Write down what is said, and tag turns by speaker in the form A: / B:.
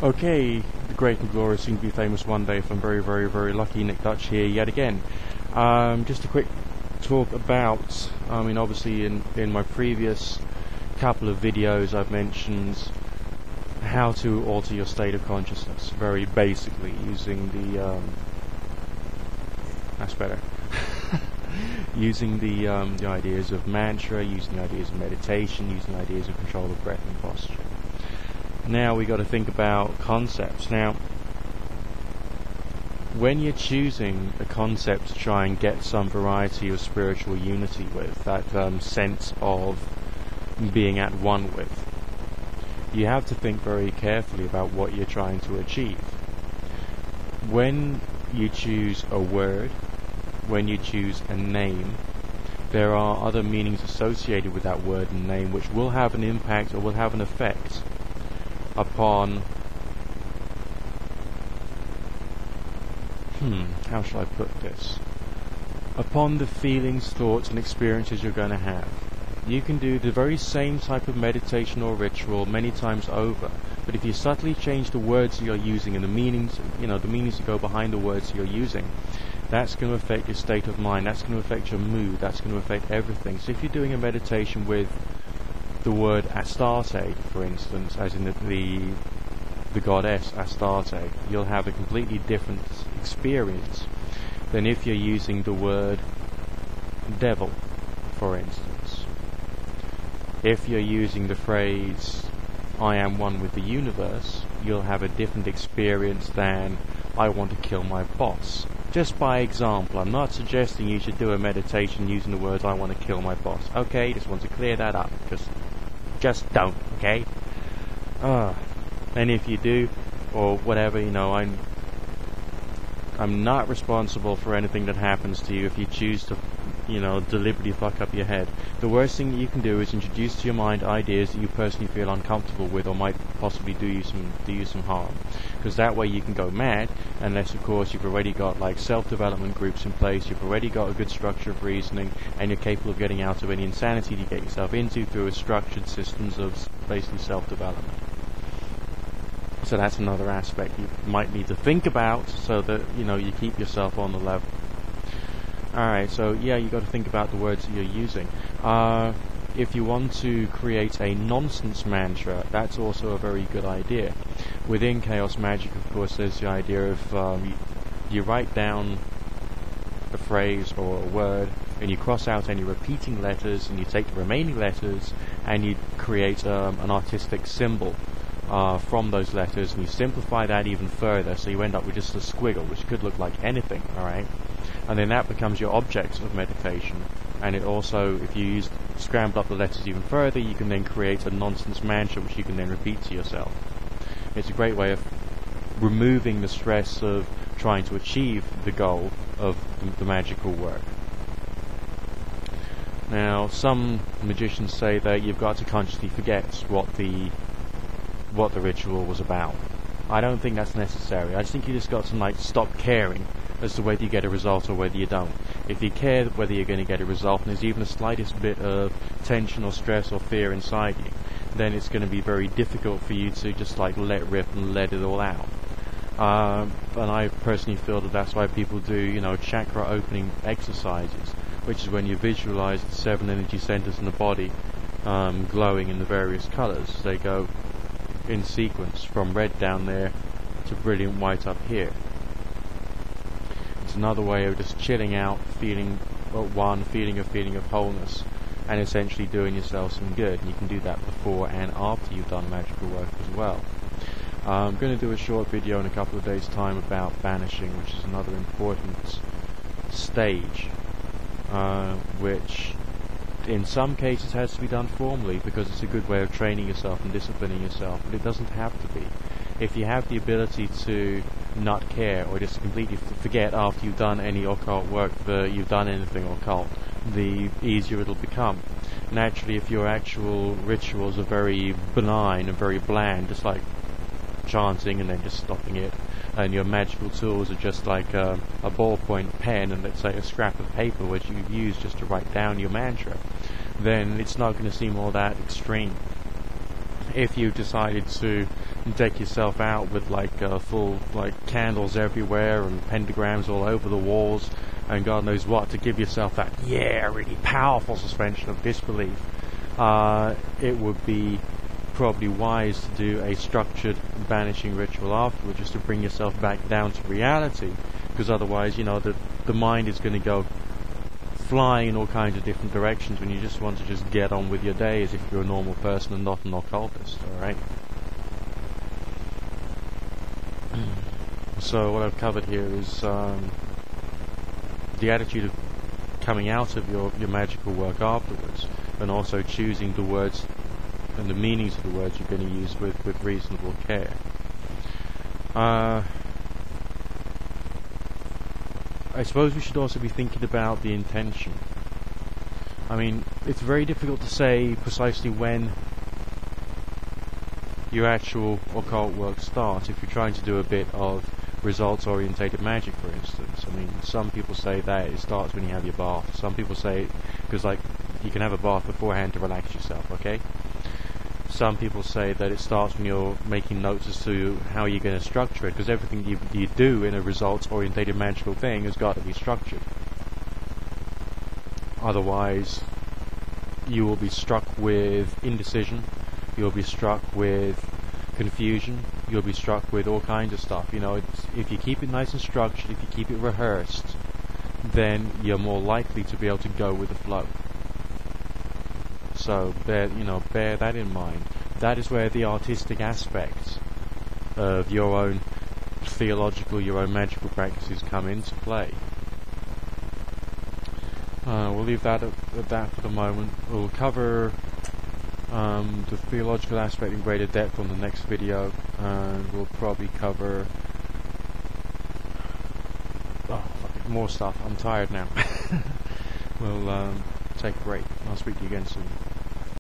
A: Okay, the great and glorious thing to be famous one day. If I'm very, very, very lucky, NickDutch here yet again. Just a quick talk about, obviously in my previous couple of videos I've mentioned how to alter your state of consciousness, very basically using the, that's better, using the ideas of mantra, using the ideas of meditation, using the ideas of control of breath and posture. Now we got to think about concepts. Now, when you're choosing a concept to try and get some variety of spiritual unity with, that sense of being at one with, you have to think very carefully about what you're trying to achieve. When you choose a word, when you choose a name, there are other meanings associated with that word and name which will have an impact or will have an effect upon, how shall I put this? Upon the feelings, thoughts and experiences you're going to have. You can do the very same type of meditation or ritual many times over, but if you subtly change the words you're using and the meanings, the meanings that go behind the words you're using, that's going to affect your state of mind, that's going to affect your mood, that's going to affect everything. So if you're doing a meditation with the word Astarte, for instance, as in the goddess Astarte, you'll have a completely different experience than if you're using the word devil, for instance. If you're using the phrase I am one with the universe, you'll have a different experience than I want to kill my boss. Just by example, I'm not suggesting you should do a meditation using the words I want to kill my boss. Okay, just want to clear that up. Just don't, okay? And if you do, or whatever, I'm not responsible for anything that happens to you if you choose to, deliberately fuck up your head. The worst thing that you can do is introduce to your mind ideas that you personally feel uncomfortable with or might possibly do you some harm. Because that way you can go mad, unless of course you've already got like self-development groups in place, you've already got a good structure of reasoning, and you're capable of getting out of any insanity you get yourself into through a structured systems of basically self-development. So that's another aspect you might need to think about so that, you keep yourself on the level. Alright, so yeah, you got to think about the words that you're using. If you want to create a nonsense mantra, that's also a very good idea. Within Chaos Magic, of course, there's the idea of you write down a phrase or a word, and you cross out any repeating letters, and you take the remaining letters, and you create an artistic symbol from those letters, and you simplify that even further, so you end up with just a squiggle, which could look like anything, alright? And then that becomes your object of meditation. And it also, if you scramble up the letters even further, you can then create a nonsense mantra which you can then repeat to yourself. It's a great way of removing the stress of trying to achieve the goal of the magical work. Now, some magicians say that you've got to consciously forget what the ritual was about. I don't think that's necessary. I just think you just got to stop caring as to whether you get a result or whether you don't. If you care whether you're going to get a result, and there's even the slightest bit of tension or stress or fear inside you, then it's going to be very difficult for you to just let rip and let it all out. And I personally feel that that's why people do, chakra opening exercises, which is when you visualize the 7 energy centers in the body glowing in the various colors. They go in sequence from red down there to brilliant white up here. It's another way of just chilling out, feeling a feeling of wholeness, and essentially doing yourself some good. And you can do that before and after you've done magical work as well. I'm going to do a short video in a couple of days' time about banishing, which is another important stage, which in some cases has to be done formally because it's a good way of training yourself and disciplining yourself, but it doesn't have to be. If you have the ability to not care or just completely forget after you've done any occult work that you've done anything occult, the easier it'll become. Naturally, if your actual rituals are very benign and very bland, just like chanting and then just stopping it, and your magical tools are just like a ballpoint pen and let's say a scrap of paper which you've used just to write down your mantra, then it's not going to seem all that extreme. if you decided to deck yourself out with like full like candles everywhere and pentagrams all over the walls and God knows what to give yourself that really powerful suspension of disbelief, it would be probably wise to do a structured banishing ritual afterwards, just to bring yourself back down to reality, because otherwise, you know, the mind is going to go flying in all kinds of different directions when you just want to just get on with your day as if you're a normal person and not an occultist. Alright? So what I've covered here is the attitude of coming out of your magical work afterwards, and also choosing the words and the meanings of the words you're going to use with reasonable care. I suppose we should also be thinking about the intention. I mean, it's very difficult to say precisely when your actual occult work starts. If you're trying to do a bit of results-orientated magic, for instance, I mean, some people say that it starts when you have your bath. Some people say, because like, you can have a bath beforehand to relax yourself, okay? Some people say that it starts when you're making notes as to how you're going to structure it, because everything you do in a results-orientated magical thing has got to be structured. Otherwise, you will be struck with indecision, you'll be struck with confusion, you'll be struck with all kinds of stuff. You know, if you keep it nice and structured, if you keep it rehearsed, then you're more likely to be able to go with the flow. So bear that in mind. That is where the artistic aspects of your own theological, your own magical practices come into play. We'll leave that at that for the moment. We'll cover the theological aspect in greater depth on the next video, and we'll probably cover more stuff. I'm tired now. We'll take a break. I'll speak to you again soon.